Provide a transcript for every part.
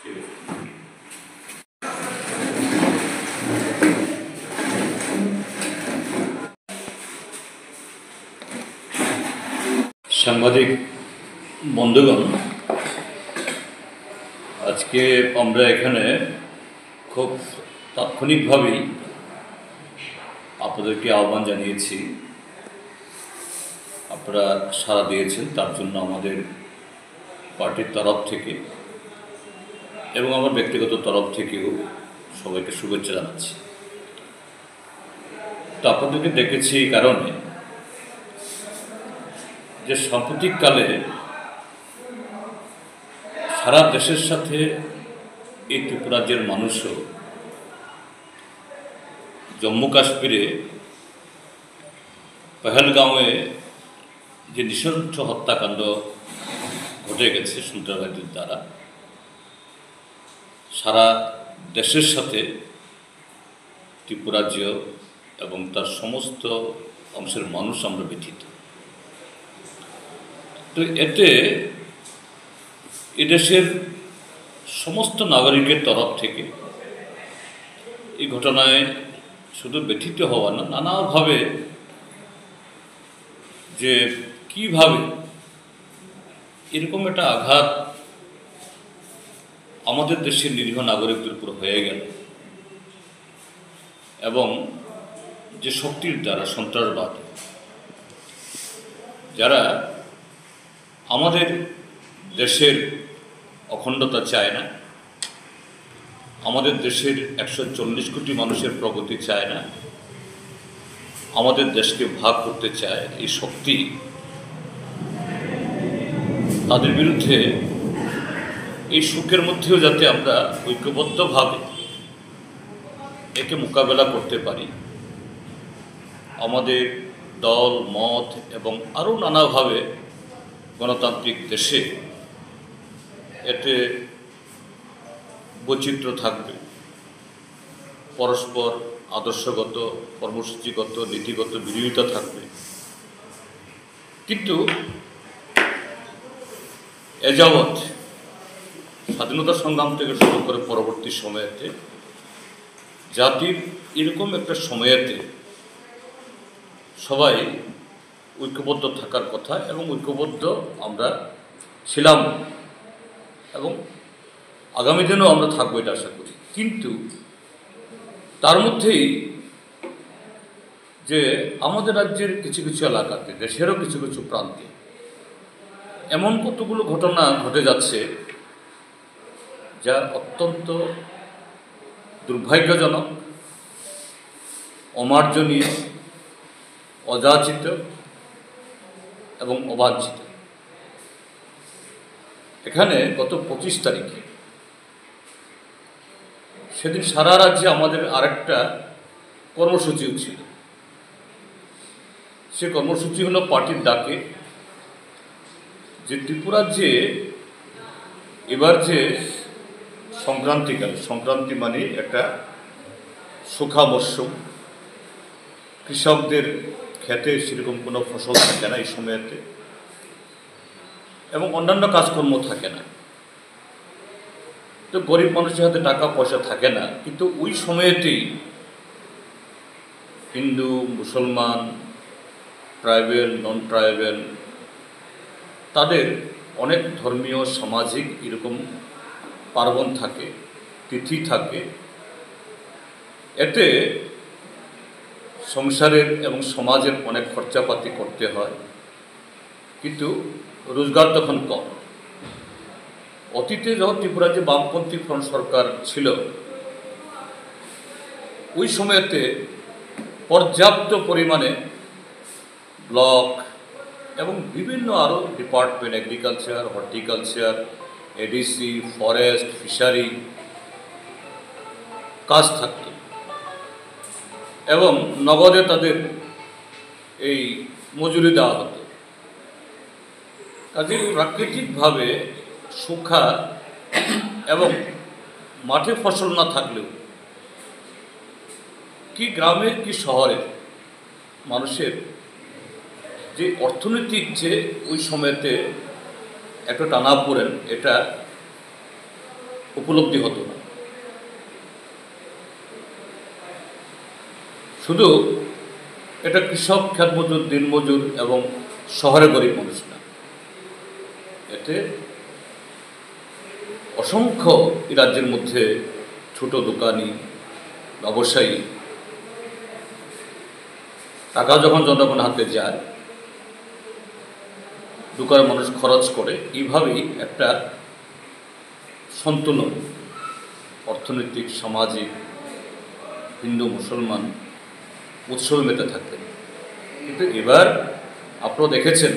সাংবাদিক বন্ধুগণ, আজকে আমরা এখানে খুব তাৎক্ষণিকভাবেই আপনাদেরকে আহ্বান জানিয়েছি। আপনারা সাড়া দিয়েছেন, তার জন্য আমাদের পার্টির তরফ থেকে এবং আমার ব্যক্তিগত তরফ থেকেও সবাইকে শুভেচ্ছা জানাচ্ছি। তো আপনাদেরকে ডেকেছি এই কারণে যে সাম্প্রতিককালে সারা দেশের সাথে এই ত্রিপুরাজ্যের মানুষও জম্মু কাশ্মীরে পহেলগাঁওয়ে যে নৃশংস হত্যাকাণ্ড ঘটে গেছে সন্ত্রাসবাদীর দ্বারা, সারা দেশের সাথে ত্রিপুরাজ্য এবং তার সমস্ত অংশের মানুষ আমরা ব্যথিত। তো এতে এদেশের সমস্ত নাগরিকের তরফ থেকে এই ঘটনায় শুধু ব্যথিত হওয়া না, নানাভাবে যে কিভাবে এরকম একটা আঘাত আমাদের দেশের নিরীহ নাগরিকদের উপর হয়ে গেল এবং যে শক্তির দ্বারা সন্ত্রাসবাদ, যারা আমাদের দেশের অখণ্ডতা চায় না, আমাদের দেশের 140 কোটি মানুষের প্রগতি চায় না, আমাদের দেশকে ভাগ করতে চায়, এই শক্তি, তাদের বিরুদ্ধে এই সুখের মধ্যেও যাতে আমরা ঐক্যবদ্ধভাবে একে মোকাবেলা করতে পারি, আমাদের দল মত এবং আরও নানাভাবে গণতান্ত্রিক দেশে এতে বৈচিত্র্য থাকবে, পরস্পর আদর্শগত, কর্মসূচিগত, নীতিগত বিরোধিতা থাকবে, কিন্তু এযাবৎ স্বাধীনতা সংগ্রাম থেকে শুরু করে পরবর্তী সময়েতে জাতির এরকম একটা সময়েতে সবাই ঐক্যবদ্ধ থাকার কথা এবং ঐক্যবদ্ধ আমরা ছিলাম এবং আগামী দিনেও আমরা থাকবো, এটা আশা করি। কিন্তু তার মধ্যেই যে আমাদের রাজ্যের কিছু কিছু এলাকাতে, দেশেরও কিছু কিছু প্রান্তে এমন কতগুলো ঘটনা ঘটে যাচ্ছে যা অত্যন্ত দুর্ভাগ্যজনক, অমার্জনীয়, অযাচিত এবং অবাঞ্ছিত। এখানে গত 25 তারিখে, সেদিন সারা রাজ্যে আমাদের আরেকটা কর্মসূচিও ছিল। সে কর্মসূচি হলো পার্টির ডাকে যে ত্রিপুরাজ্যে এবার যে সংক্রান্তিকাল, সংক্রান্তি মানে একটা শুখা মরশুম, কৃষকদের খেতে সেরকম কোনো ফসল থাকে না এই সময়তে এবং অন্যান্য কাজকর্ম থাকে না, তো গরিব মানুষের হাতে টাকা পয়সা থাকে না। কিন্তু ওই সময়েতেই হিন্দু, মুসলমান, ট্রাইবেল, নন ট্রাইবেল, তাদের অনেক ধর্মীয়, সামাজিক এরকম পার্বণ থাকে, তিথি থাকে। এতে সংসারের এবং সমাজের অনেক খরচাপাতি করতে হয়, কিন্তু রোজগার তখন কম। অতীতে যখন ত্রিপুরাতে বামপন্থী ফ্রন্ট সরকার ছিল, ওই সময়তে পর্যাপ্ত পরিমাণে ব্লক এবং বিভিন্ন আরও department, agriculture, horticulture, ADC, forest, fishery কাজ থাকত এবং নগদে তাদের এই মজুরি দেওয়া হতো। কাজে প্রাকৃতিকভাবে শুখা এবং মাঠে ফসল না থাকলেও কি গ্রামের কি শহরের মানুষের যে অর্থনৈতিক ওই সময়তে একটা টানাপোড়েন, এটা উপলব্ধি হতো না। শুধু এটা কৃষক, খেতমজুর, দিনমজুর এবং শহরে গরিব মানুষ না, এতে অসংখ্য এই রাজ্যের মধ্যে ছোট দোকানি, ব্যবসায়ী, টাকা যখন জনগণের হাতে যায়, দোকানের মানুষ খরচ করে, এইভাবেই একটা সন্তুলন, অর্থনৈতিক, সামাজিক, হিন্দু মুসলমান উৎসবে মেতে থাকতেন। কিন্তু এবার আপনারা দেখেছেন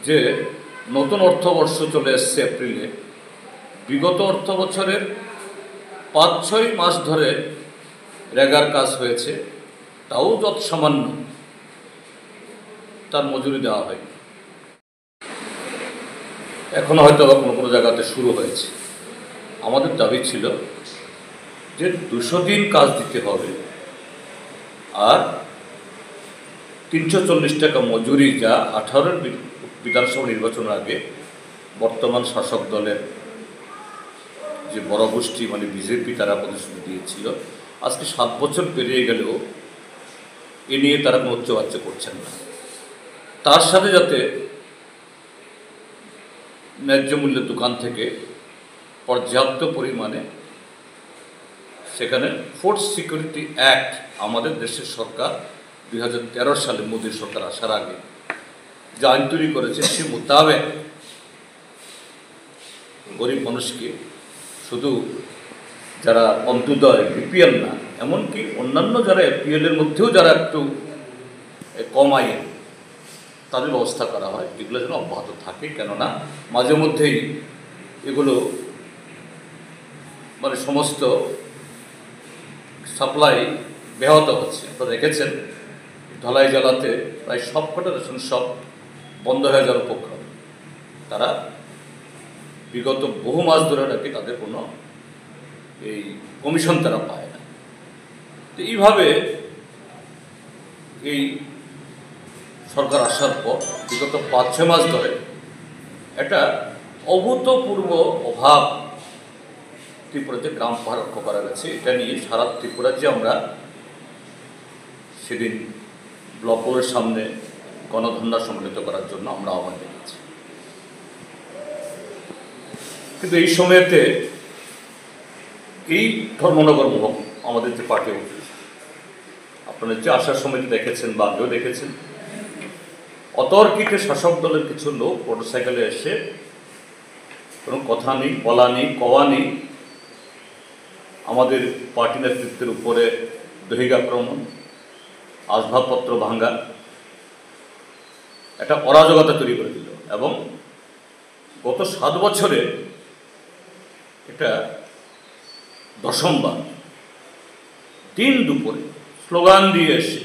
যে নতুন অর্থবর্ষ চলে এসছে এপ্রিলে, বিগত অর্থ বছরের 5-6 মাস ধরে রেগার কাজ হয়েছে, তাও যত সামান্য তার মজুরি দেওয়া হয়। এখনো হয়তো আবার কোনো কোনো জায়গাতে শুরু হয়েছে। আমাদের দাবি ছিল যে 200 দিন কাজ দিতে হবে, আর 340 টাকা মজুরি, যা 18 বিধানসভা নির্বাচনের আগে বর্তমান শাসক দলের যে বড় গোষ্ঠী মানে বিজেপি তারা প্রতিশ্রুতি দিয়েছিল। আজকে 7 বছর পেরিয়ে গেলেও এ নিয়ে তারা কোনো উচ্চবাচ্য করছেন না। তার সাথে যাতে ন্যায্য মূল্যের দোকান থেকে পর্যাপ্ত পরিমাণে সেখানে ফুড সিকিউরিটি অ্যাক্ট আমাদের দেশের সরকার 2013 সালে মোদী সরকার আসার আগে যে আইন তৈরি করেছে, সে মোতাবেক গরিব মানুষকে, শুধু যারা অন্তোদয়, বিপিএল না, এমনকি অন্যান্য যারা এপিএলের মধ্যেও যারা একটু কম আয়ের, তাদের ব্যবস্থা করা হয়। এগুলো যেন অব্যাহত থাকে, কেননা মাঝে মধ্যেই এগুলো মানে সমস্ত সাপ্লাই ব্যাহত হচ্ছে। আপনারা দেখেছেন ধলাই জেলাতে প্রায় সবকটা রেশন শপ বন্ধ হয়ে যাওয়ার উপক্রম। তারা বিগত বহু মাস ধরে নাকি তাদের কোনো এই কমিশন তারা পায় না। তো এইভাবে এই সরকার আসার পর বিগত 5-6 মাস ধরে একটা অভূতপূর্ব অভাব ত্রিপুরাতে গ্রাম পাহাড় লক্ষ্য করা গেছে। এটা নিয়ে সারা ত্রিপুরার যে আমরা সেদিন ব্লকের সামনে গণধর্ণা সংগঠিত করার জন্য আমরা আহ্বান জানিয়েছি। কিন্তু এই সময়তে এই ধর্মনগর মোহন আমাদের যে পার্টি অফিস, আপনারা যে আসার সময় দেখেছেন বা আগেও দেখেছেন, অতর্কিতে শাসক দলের কিছু লোক মোটরসাইকেলে এসে কোনো কথা নেই, বলা নেই, কওয়া নেই, আমাদের পার্টি নেতৃত্বের উপরে দৈহিক আক্রমণ, আসবাবপত্র ভাঙ্গা, একটা অরাজকতা তৈরি করে দিল। এবং গত 7 বছরে এটা 10বার দিন দুপুরে স্লোগান দিয়ে এসে,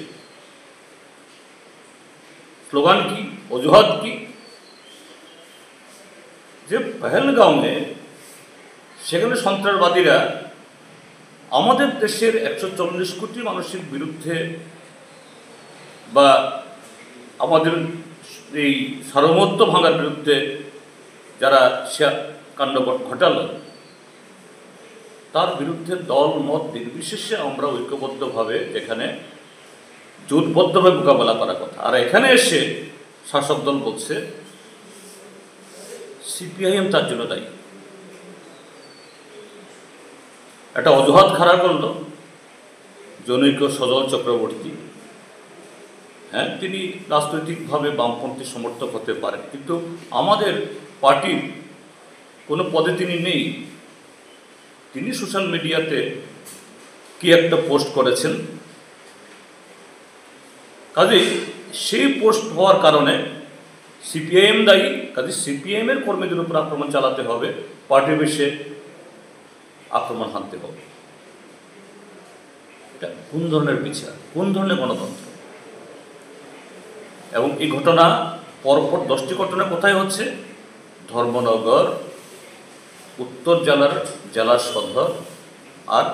স্লোগান কি, অজুহাত কি, যে পহেলগাঁওয়ে সেখানে সন্ত্রাসবাদীরা আমাদের দেশের 140 কোটি মানুষের বিরুদ্ধে বা আমাদের এই সার্বভৌমত্ব ভাঙার বিরুদ্ধে যারা কাণ্ড ঘটালো, তার বিরুদ্ধে দল মত নির্বিশেষে আমরা ঐক্যবদ্ধভাবে এখানে জোটবদ্ধভাবে মোকাবেলা করার কথা। আর এখানে এসে শাসক দল বলছে সিপিআইএম তার জন্য দায়ী। একটা অজুহাত খাড়া করল জনৈক সজল চক্রবর্তী। হ্যাঁ, তিনি রাজনৈতিকভাবে বামপন্থী সমর্থক হতে পারেন, কিন্তু আমাদের পার্টির কোনো পদে তিনি নেই। তিনি সোশ্যাল মিডিয়াতে কি একটা পোস্ট করেছেন, কাজেই সেই পোস্ট হওয়ার কারণে সিপিআইএম দায়ী। কাজে সিপিআইএমের কর্মীদের উপর আক্রমণ চালাতে হবে, পার্টি বেশে আক্রমণ হানতে হবে। এটা কোন ধরনের বিচার, কোন ধরনের গণতন্ত্র? এবং এই ঘটনা পরপর 10টি ঘটনা কোথায় হচ্ছে? ধর্মনগর, উত্তর জেলার জেলা সদর। আর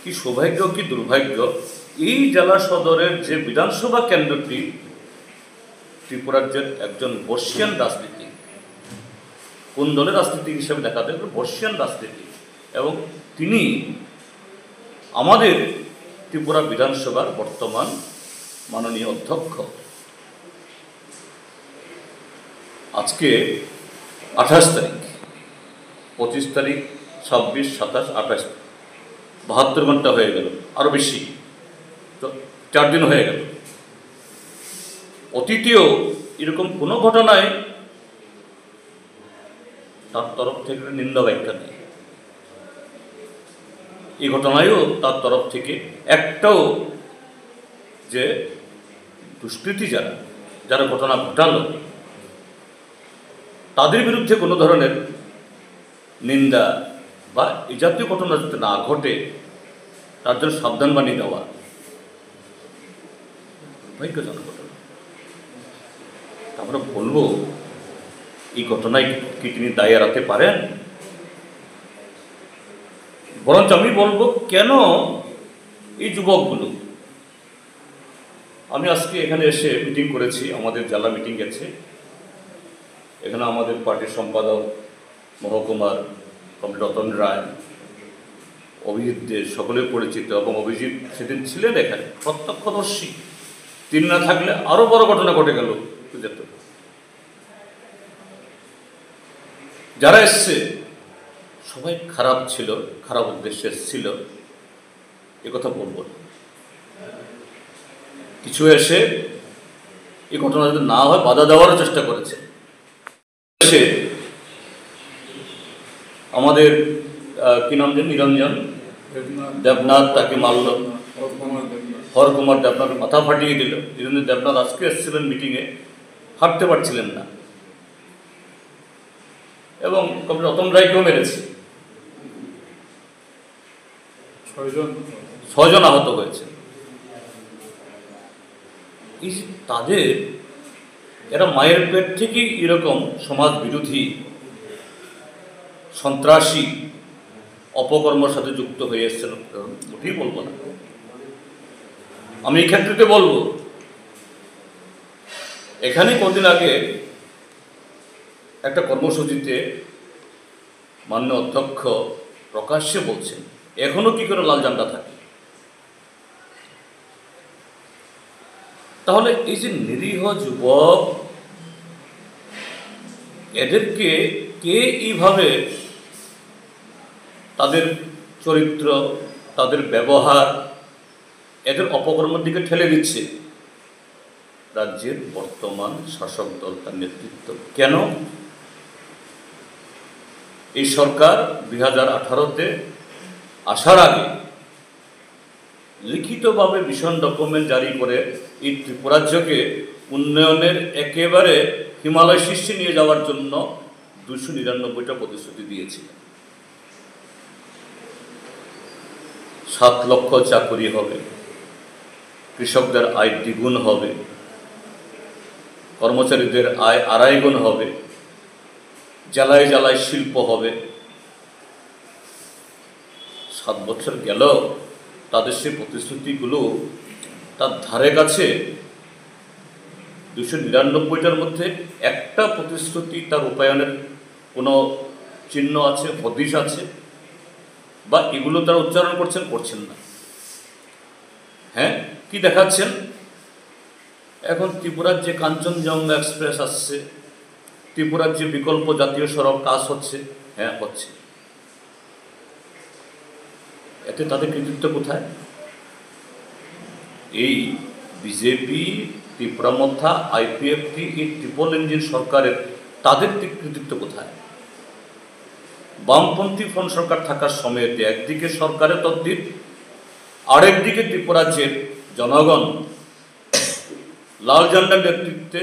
কি সৌভাগ্য কি দুর্ভাগ্য, এই জেলা সদরের যে বিধানসভা কেন্দ্রটি ত্রিপুরার যে একজন বর্ষিয়ান রাজনীতিক কোন দলের রাজনীতি হিসেবে দেখা যায়, বর্ষিয়ান রাজনীতি। এবং তিনি আমাদের ত্রিপুরা বিধানসভার বর্তমান মাননীয় অধ্যক্ষ। আজকে 28 তারিখ, 25 তারিখ, 26, 27, 28, 72 ঘন্টা হয়ে গেল, আরও বেশি, তো 4 দিন হয়ে গেল। অতীতেও এরকম কোনো ঘটনায় তার তরফ থেকে নিন্দা ব্যাখ্যা নেই। এই ঘটনায়ও তার তরফ থেকে একটাও যে দুষ্কৃতী যারা ঘটনা ঘটালো তাদের বিরুদ্ধে কোনো ধরনের নিন্দা বা এই জাতীয় ঘটনা যাতে না ঘটে তার জন্য সাবধানবাণী দেওয়া ভাগ্যজনক ঘটনা। আমরা বলবো, এই ঘটনায় কি তিনি দায় এড়াতে পারেন? বরঞ্চ আমি বলবো, কেন এই যুবকগুলো, আমি আজকে এখানে এসে মিটিং করেছি, আমাদের জেলা মিটিং গেছে, এখানে আমাদের পার্টির সম্পাদক মহকুমার কমরেড রতন রায়, অভিজিৎ দে সকলে পরিচিত, এবং অভিজিৎ সেদিন ছিলেন এখানে প্রত্যক্ষদর্শী। তিনি না থাকলে আরো বড় ঘটনা ঘটে গেল যেত। যারা এসছে সবাই খারাপ ছিল, খারাপ উদ্দেশ্যে এসেছিল, কথা বলবো না। কিছু এসে এই ঘটনা যদি না হয় বাধা দেওয়ার চেষ্টা করেছে। আমাদের কি নাম যে নিরঞ্জন দেবনাথ, তাকে মারল, হরকুমার দেবনাথের মাথা ফাটিয়ে দিল। নিরঞ্জন দেবনাথ আজকে এসেছিলেন মিটিংয়ে, হাঁটতে পারছিলেন না, এবং কমরেড রতন রায়কেও মেরেছে, 6 জন আহত হয়েছে। তাদের এরা মায়ের পেট থেকেই এরকম সমাজ বিরোধী, সন্ত্রাসী অপকর্মের সাথে যুক্ত হয়ে এসেছিল, মোটেই বলবো না। আমি এই ক্ষেত্রে বলবো, এখানে কদিন আগে একটা কর্মসূচিতে মাননীয় অধ্যক্ষ প্রকাশ্যে বলছেন এখনো কি করে লাল ঝান্ডা থাকে। তাহলে এই যে নিরীহ যুবক, এদেরকে কে এইভাবে তাদের চরিত্র, তাদের ব্যবহার, এদের অপকর্মের দিকে ঠেলে দিচ্ছে? রাজ্যের বর্তমান শাসক দল, তার নেতৃত্ব। কেন? এই সরকার 2018-তে আসার আগে লিখিতভাবে মিশন ডকুমেন্ট জারি করে এই ত্রিপুরাজ্যকে উন্নয়নের একেবারে হিমালয় শীর্ষে নিয়ে যাওয়ার জন্য 299টা প্রতিশ্রুতি দিয়েছিল। 7 লক্ষ চাকরি হবে, কৃষকদের আয় দ্বিগুণ হবে, কর্মচারীদের আয় 2.5 গুণ হবে, জেলায় জেলায় শিল্প হবে। 7 বছর গেল, তাদের সেই প্রতিশ্রুতিগুলো তার ধারে কাছে 299টার মধ্যে একটা প্রতিশ্রুতি তার রূপায়ণের কোনো চিহ্ন আছে, হদিশ আছে, বা এগুলো তারা উচ্চারণ করছেন না। হ্যাঁ, কি দেখাচ্ছেন? এখন ত্রিপুরার যে কাঞ্চনজঙ্ঘা এক্সপ্রেস আসছে, ত্রিপুরার যে বিকল্প জাতীয় সড়ক কাজ হচ্ছে, হ্যাঁ হচ্ছে, এতে তাদের কৃতিত্ব কোথায়? এই বিজেপি, ত্রিপুরামথা, IPFT, এই ট্রিপল ইঞ্জিন সরকারের তাদের কৃতিত্ব কোথায়? বামপন্থী ফ্রন্ট সরকার থাকার সময়তে একদিকে সরকারের তদবির, আরেকদিকে ত্রিপুরাজ্যের জনগণ লাল ঝান্ডার নেতৃত্বে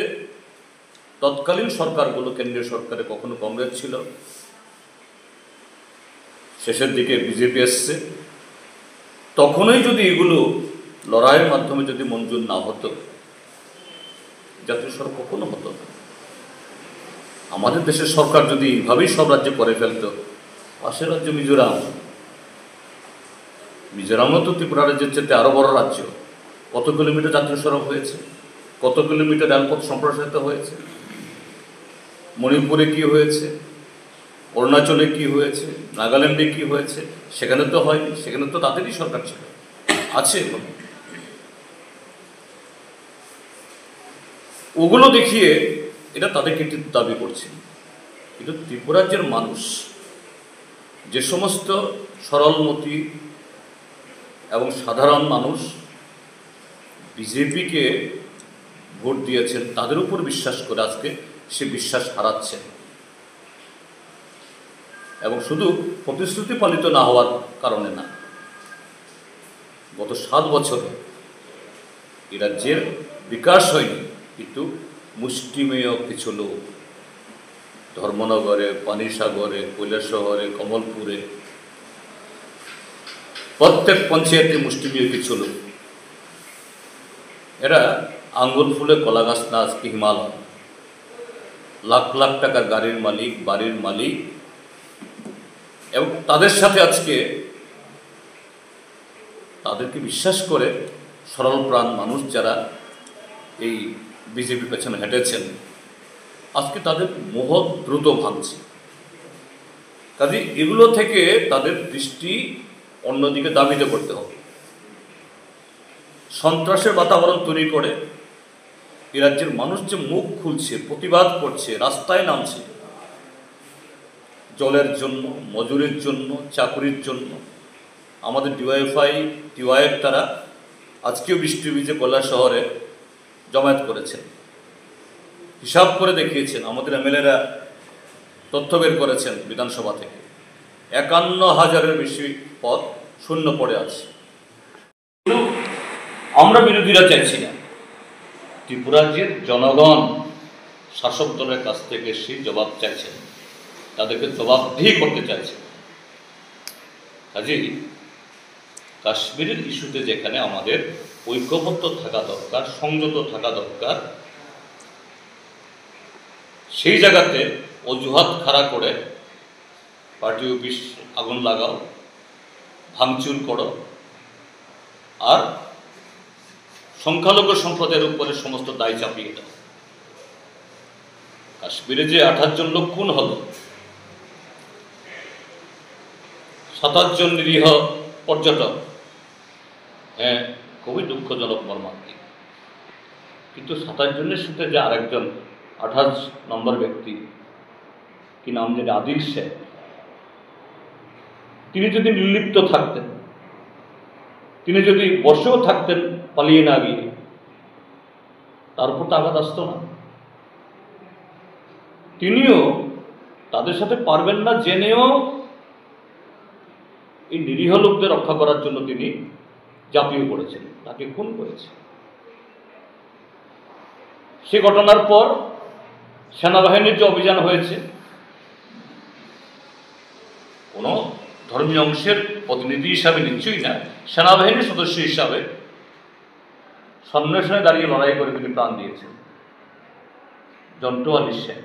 তৎকালীন সরকারগুলো, কেন্দ্রীয় সরকারে কখনো কংগ্রেস ছিল, শেষের দিকে বিজেপি এসছে, তখনই যদি এগুলো লড়াইয়ের মাধ্যমে যদি মঞ্জুর না হতো, জাতীয় সড়ক কখনো হতো না। আমাদের দেশের সরকার যদি এইভাবেই সব রাজ্যে করে ফেলত, পাশের রাজ্য মিজোরামও তো ত্রিপুরা রাজ্যের চেয়ে আরও বড় রাজ্য। কত কিলোমিটার জাতীয় সড়ক হয়েছে, কত কিলোমিটার রেলপথ সম্প্রসারিত হয়েছে, মণিপুরে কি হয়েছে, অরুণাচলে কি হয়েছে, নাগাল্যান্ডে কি হয়েছে, সেখানে তো হয়নি, সেখানে তো তাদেরই সরকার ছিল, আছে এখন। ওগুলো দেখিয়ে এটা তাদের কৃতিত্ব দাবি করছে। কিন্তু ত্রিপুরাজ্যের মানুষ যে সমস্ত সরলমতি এবং সাধারণ মানুষ বিজেপিকে ভোট দিয়েছেন, তাদের উপর বিশ্বাস করে আজকে সে বিশ্বাস হারাচ্ছেন। এবং শুধু প্রতিশ্রুতি পালিত না হওয়ার কারণে না, গত 7 বছরে এই রাজ্যের বিকাশ হয়নি, কিন্তু মুষ্টিমেয় কিছু লোক ধর্মনগরে, পানিসাগরে, কৈলাসহরে, কমলপুরে, প্রত্যেক পঞ্চায়েতে মুষ্টিমেয় কিছু লোক, এরা আঙ্গুল ফুলে কলা গাছ না, আজকে হিমালয়, লাখ লাখ টাকার গাড়ির মালিক, বাড়ির মালিক। এবং তাদের সাথে আজকে তাদেরকে বিশ্বাস করে সরল প্রাণ মানুষ যারা এই বিজেপি পেছনে হেঁটেছেন, আজকে তাদের মোহ দ্রুত ভাঙছে। কাজে এগুলো থেকে তাদের দৃষ্টি অন্যদিকে দাবিত করতে হবে। সন্ত্রাসের বাতাবরণ তৈরি করে এ রাজ্যের মানুষ যে মুখ খুলছে, প্রতিবাদ করছে, রাস্তায় নামছে, জলের জন্য, মজুরির জন্য, চাকুরির জন্য। আমাদের ডিওয়াইএফআই, টিওয়াইএফ তারা আজকেও বৃষ্টি ভিজে কৈলাসহরে জমায়েত করেছেন, হিসাব করে দেখিয়েছেন। আমাদের এমএলএরা তথ্য বের করেছেন বিধানসভা থেকে, 51,000-এর বেশি পদ শূন্য পড়ে আছে। আমরা বিরোধীরা চাইছি না, ত্রিপুরাজ্যের জনগণ শাসক দলের কাছ থেকে সেই জবাব চাইছেন, তাদেরকে জবাবদিহি করতে চাইছে। কাজেই কাশ্মীরের ইস্যুতে যেখানে আমাদের ঐক্যবদ্ধ থাকা দরকার, সংযত থাকা দরকার, সেই জায়গাতে অজুহাত খাড়া করে পার্টি অফিস আগুন লাগাও, ভাঙচুর করো, আর সংখ্যালঘু সম্প্রদায়ের উপরে সমস্ত দায় চাপিয়ে দাও। কাশ্মীরে যে 28 জন লোক খুন হলো, 27 জন নিরীহ পর্যটক, হ্যাঁ, খুবই দুঃখজনক, মর্মান্তিক। কিন্তু 27 জনের সাথে যে আরেকজন 28 নম্বর ব্যক্তি, কি নাম যেটা, আদিল শেখ, তিনি যদি নির্লিপ্ত থাকতেন, তিনি যদি বসেও থাকতেন পালিয়ে না গিয়ে, তার উপর তো আঘাত আসতো না। তিনিও তাদের সাথে পারবেন না জেনেও এই নিরীহ লোকদের রক্ষা করার জন্য তিনি ঝাঁপিয়ে পড়েছেন, তাকে খুন করেছে। সে ঘটনার পর সেনাবাহিনীর যে অভিযান হয়েছে, কোনো ধর্মীয় অংশের প্রতিনিধি হিসাবে নিশ্চয়ই না, সেনাবাহিনীর সদস্য হিসাবে সামনে দাঁড়িয়ে লড়াই করে তিনি প্রাণ দিয়েছেন, জন্টু আলী শেখ।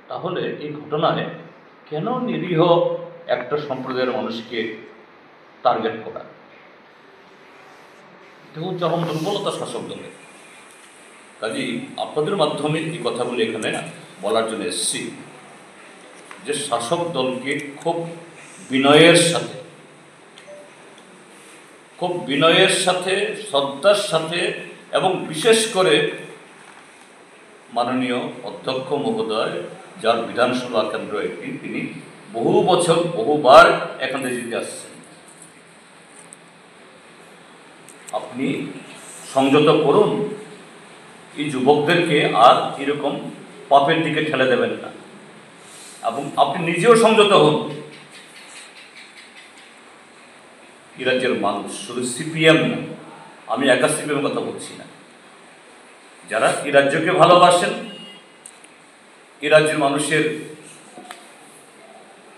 তাহলে এই ঘটনায় কেন নিরীহ একটা সম্প্রদায়ের মানুষকে টার্গেট করা? এটা চরম দুর্বলতা শাসক দলের। কাজেই আপনাদের মাধ্যমে এই কথাগুলো এখানে বলার জন্য এসেছি যে শাসক দলকে খুব বিনয়ের সাথে, শ্রদ্ধার সাথে, এবং বিশেষ করে মাননীয় অধ্যক্ষ মহোদয়, যার বিধানসভা কেন্দ্র এটি, তিনি বহু বছর বহুবার এখানে জিতে আসছেন, আপনি সংযত করুন, এই যুবকদেরকে আর এরকম পাপের দিকে ঠেলে দেবেন না, এবং আপনি নিজেও সংযত হন। এই রাজ্যের মানুষ, শুধু সিপিএম না, আমি একা সিপিএমের কথা বলছি না, যারা এই রাজ্যকে ভালোবাসেন, এই রাজ্যের মানুষের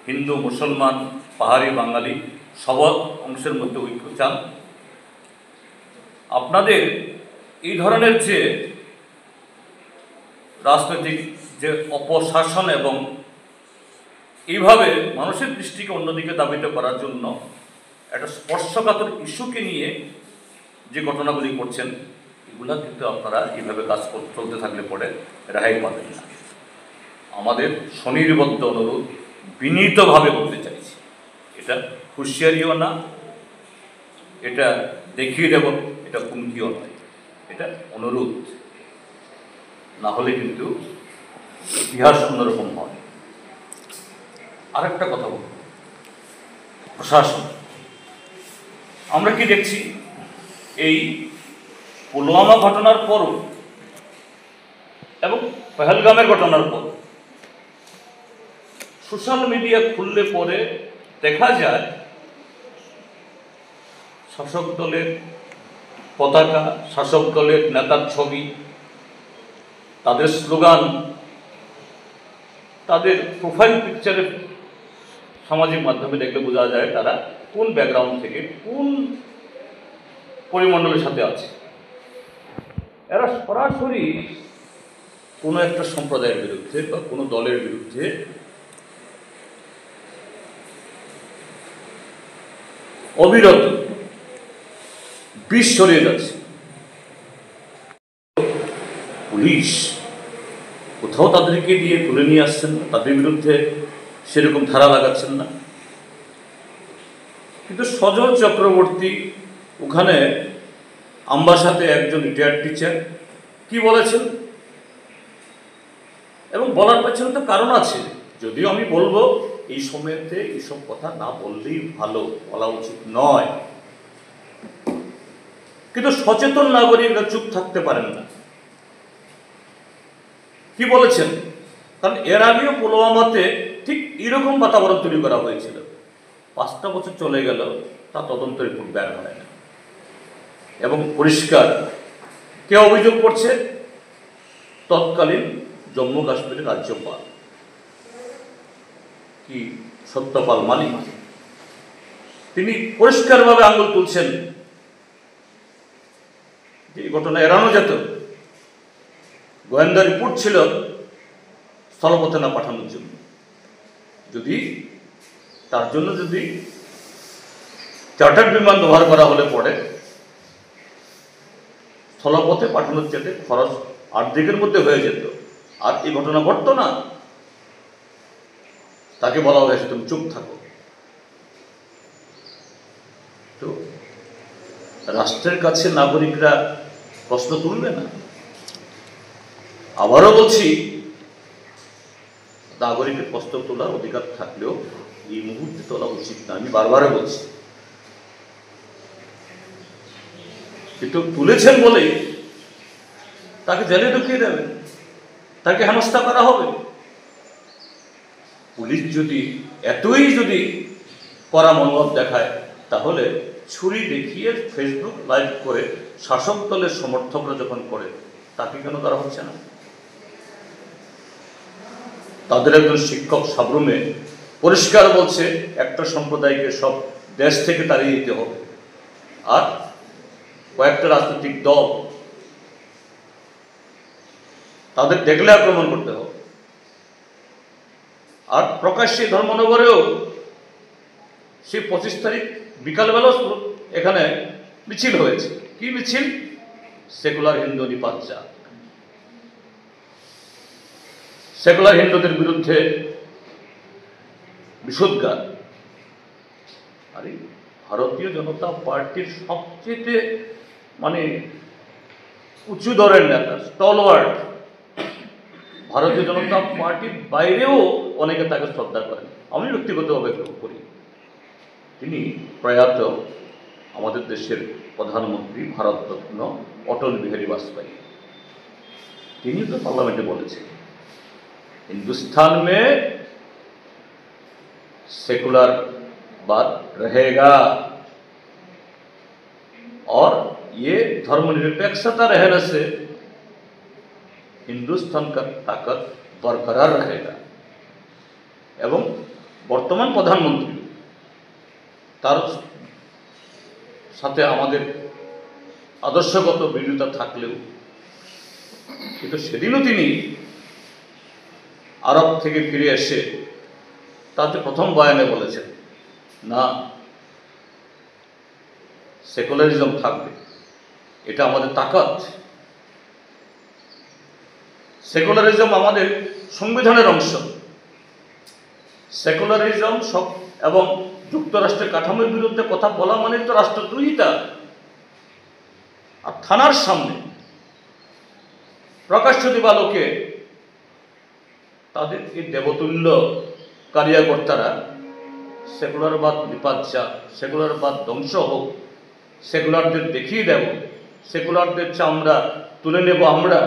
হিন্দু, মুসলমান, পাহাড়ি, বাঙালি সব অংশের মধ্যে ঐক্য চান, আপনাদের এই ধরনের যে রাজনৈতিক যে অপশাসন এবং এইভাবে মানুষের দৃষ্টিকে অন্যদিকে দাবিত করার জন্য একটা স্পর্শকাতর ইস্যুকে নিয়ে যে ঘটনাগুলি করছেন, এগুলা কিন্তু আপনারা এইভাবে কাজ চলতে থাকলে পরে রেহাই পাবেন না। আমাদের স্বনির্বদ্ধ অনুরোধ বিনীতভাবে করতে চাইছি। এটা হুঁশিয়ারিও না, এটা দেখিয়ে দেব, এটা হুমকিও নয়, এটা অনুরোধ। না হলে কিন্তু ইতিহাস অন্যরকম হয়। আরেকটা কথা বলব, প্রশাসন। আমরা কি দেখছি, এই পুলওয়ামা ঘটনার পরও এবং পহেলগামের ঘটনার পর সোশ্যাল মিডিয়া খুললে পরে দেখা যায় শাসক দলের পতাকা, শাসক দলের নেতার ছবি, তাদের স্লোগান, তাদের প্রোফাইল পিকচারে সামাজিক মাধ্যমে দেখলে বোঝা যায় তারা কোন ব্যাকগ্রাউন্ড থেকে, কোন পরিমণ্ডলের সাথে আছে। এরা সরাসরি কোনো একটা সম্প্রদায়ের বিরুদ্ধে বা কোনো দলের বিরুদ্ধে অবিরত বিষ ছড়িয়ে যাচ্ছে। পুলিশ কোথাও তাদেরকে দিয়ে তুলে নিয়ে আসছেন না, তাদের বিরুদ্ধে সেরকম ধারা লাগাচ্ছেন না। কিন্তু সজল চক্রবর্তী ওখানে আমবাসাতে একজন রিটায়ার্ড টিচার কি বলেছেন, এবং বলার পেছনে তো কারণ আছে, যদিও আমি বলবো এই সময়তে এইসব কথা না বললেই ভালো, বলা উচিত নয়, কিন্তু সচেতন নাগরিকরা চুপ থাকতে পারেন না। কি বলেছেন? কারণ এর আগেও পুলওয়ামাতে ঠিক এরকম বাতাবরণ তৈরি করা হয়েছিল। 5টা বছর চলে গেল, তা তদন্ত রিপোর্ট বের হয় না, এবং পরিষ্কার কে অভিযোগ করছে? তৎকালীন জম্মু কাশ্মীরের রাজ্যপাল কি সত্যপাল মালিক, তিনি পরিষ্কারভাবে আঙুল তুলছেন যে এই ঘটনা এড়ানো যেত। গোয়েন্দা রিপোর্ট ছিল স্থলপথে না পাঠানোর জন্য, যদি তার জন্য যদি চার্টার্ড বিমান ব্যবহার করা হলে পরে স্থলপথে পাঠানোর যেতে খরচ 8 দিকের মধ্যে হয়ে যেত, আর এই ঘটনা ঘটতো না। তাকে বলা হয়েছে তুমি চুপ থাকো। তো রাষ্ট্রের কাছে নাগরিকরা প্রশ্ন তুলবে না? আবারও বলছি, নাগরিকের প্রশ্ন তোলার অধিকার থাকলেও এই মুহূর্তে তোলা উচিত না, আমি বারবার বলছি। কিন্তু তুলেছেন বলেই তাকে জেলে ঢুকিয়ে দেবেন, তাকে হেনস্থা করা হবে। পুলিশ যদি এতই কড়া মনোভাব দেখায়, তাহলে ছুরি দেখিয়ে ফেসবুক লাইভ করে শাসক দলের সমর্থকরা যখন করে, তাকে কেন করা হচ্ছে না? তাদের একজন শিক্ষক সাবরুমে পরিষ্কার বলছে একটা সম্প্রদায়কে সব দেশ থেকে তাড়িয়ে দিতে হবে, আর কয়েকটা রাজনৈতিক দল তাদের দেখলে আক্রমণ করতে হবে। আর প্রকাশ্যে ধর্মনগরেও সেই 25 তারিখ বিকালবেলা এখানে মিছিল হয়েছে। কি মিছিল? সেকুলার হিন্দু নিপাত, সেকুলার হিন্দুদের বিরুদ্ধে বিষোদ্গার। আরে ভারতীয় জনতা পার্টির সবচেয়ে উঁচু দরের নেতা, স্টলওয়ার্ড, ভারতীয় জনতা পার্টির বাইরেও অনেকে তাকে শ্রদ্ধা করেন, আমি ব্যক্তিগতভাবে করি। তিনি প্রয়াত আমাদের দেশের প্রধানমন্ত্রী, ভারতরত্ন অটল বিহারী বাজপেয়ী। তিনি তো পার্লামেন্টে বলেছেন, हिंदुस्तान में सेकुलर बात रहेगा और ये धर्मनिरपेक्षता रहने से हिंदुस्तान का ताकत बरकरार रहेगा। এবং বর্তমান প্রধানমন্ত্রী, তার সাথে আমাদের আদর্শগত বিরোধিতা থাকলেও, কিন্তু সেদিনও তিনি আরব থেকে ফিরে এসে তাতে প্রথম বয়ানে বলেছেন, না, সেকুলারিজম থাকবে, এটা আমাদের তাকত। সেকুলারিজম আমাদের সংবিধানের অংশ। সেকুলারিজম সব এবং যুক্তরাষ্ট্রের কাঠামোর বিরুদ্ধে কথা বলা মানে তো রাষ্ট্রদ্রোহিতা। আর থানার সামনে প্রকাশ্য দিবালোকে তাদের এই দেবতুল্য কারিয়াকর্তারা সেকুলারবাদ নিপাত যাক, সেকুলারবাদ ধ্বংস হোক, সেকুলারদের দেখিয়ে দেব, সেকুলারদের চামড়া তুলে নেব আমরা।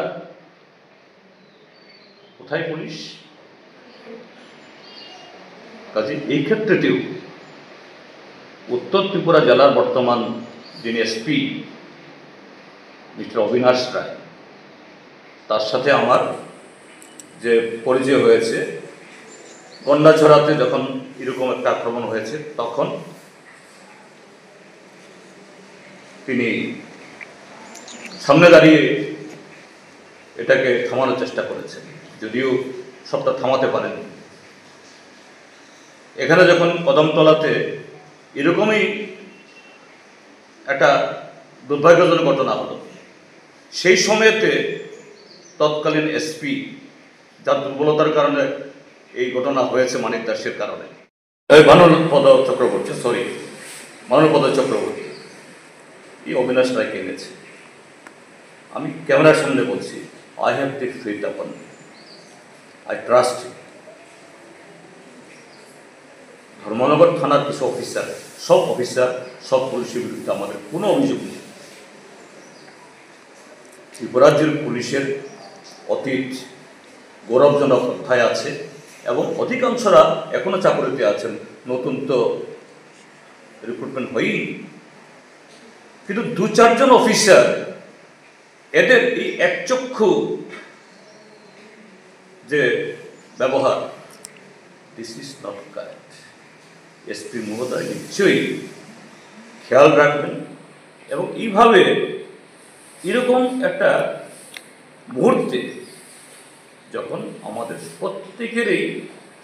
কোথায় পুলিশ? কাজে এই ক্ষেত্রেতেও উত্তর ত্রিপুরা জেলার বর্তমান যিনি এসপি মিস্টার অবিনাশ রায়, তার সাথে আমার যে পরিচয় হয়েছে গন্ডাছড়াতে যখন এরকম একটা আক্রমণ হয়েছে, তখন তিনি সামনে দাঁড়িয়ে এটাকে থামানোর চেষ্টা করেছেন, যদিও সবটা থামাতে পারেন। এখানে যখন কদমতলাতে এরকমই একটা দুর্ভাগ্যজনক ঘটনা হলো, সেই সময়তে তৎকালীন এসপি, যার দুর্বলতার কারণে এই ঘটনা হয়েছে মানিক দাসের কারণে, মানবপদ চক্রবর্তী এই অবিনাশ রায়কে এনেছে। আমি ক্যামেরার সামনে বলছি, আই হ্যাভ টেক ফেথ আপন, আই ট্রাস্ট। ধর্মনগর থানার কিছু অফিসার, সব পুলিশের বিরুদ্ধে আমাদের কোনো অভিযোগ নেই। ত্রিপুরাজ্যের পুলিশের অতীত গৌরবজনক অধ্যায় আছে এবং অধিকাংশরা এখনো চাকরিতে আছেন, নতুন তো রিক্রুটমেন্ট হয়নি। কিন্তু 2-4 জন অফিসার, এদের এই একচক্ষু যে ব্যবহার, this is not correct. SP মহোদয় নিশ্চয়ই খেয়াল রাখবেন এবং এইভাবে এরকম একটা মুহূর্তে যখন আমাদের প্রত্যেকেরই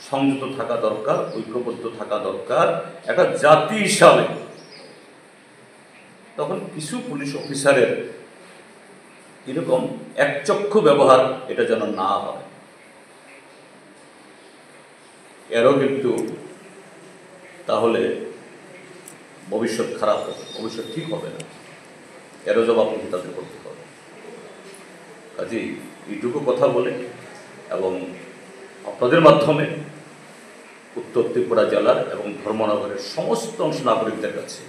সংযত থাকা দরকার, ঐক্যবদ্ধ থাকা দরকার একটা জাতি হিসাবে, তখন কিছু পুলিশ অফিসারের এরকম একচক্ষু ব্যবহার এটা যেন না হয়। এরও কিন্তু তাহলে ভবিষ্যৎ খারাপ হবে, ভবিষ্যৎ ঠিক হবে না, এরও জবাবদিহি তাদের করতে হবে। কাজেই এইটুকু কথা বলে এবং আপনাদের মাধ্যমে উত্তর ত্রিপুরা জেলার এবং ধর্মনগরের সমস্ত অংশ নাগরিকদের কাছে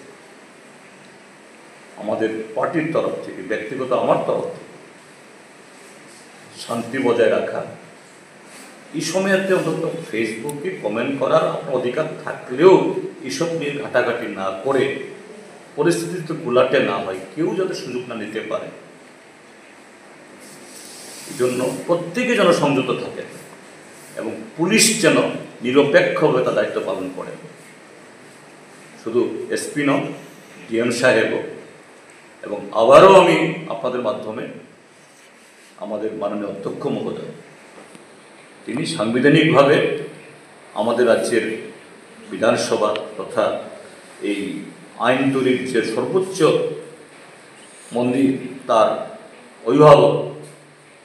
আমাদের পার্টির তরফ থেকে, ব্যক্তিগত আমার তরফ থেকে শান্তি বজায় রাখা, এই সময়তে অন্তত ফেসবুকে কমেন্ট করার আপনার অধিকার থাকলেও এসব নিয়ে ঘাটাঘাটি না করে পরিস্থিতি গোলাটে না হয়, কেউ যাতে সুযোগ না নিতে পারে, এই জন্য প্রত্যেকে যেন সংযত থাকে এবং পুলিশ যেন নিরপেক্ষভাবে তার দায়িত্ব পালন করে। শুধু এসপি নন, ডিএম সাহেবও। এবং আবারও আমি আপনাদের মাধ্যমে আমাদের মাননীয় অধ্যক্ষ মহোদয়, তিনি সাংবিধানিকভাবে আমাদের রাজ্যের বিধানসভা তথা এই আইন তৈরির যে সর্বোচ্চ মন্দির, তার অভিভাবক,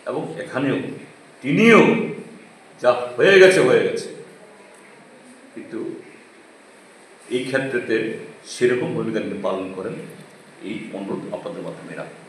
এবং এখানেও তিনিও যা হয়ে গেছে, কিন্তু এই ক্ষেত্রেতে সেরকম ভূমিকা তিনি পালন করেন, এই অনুরোধ আপনাদের মাধ্যমে রাখবেন।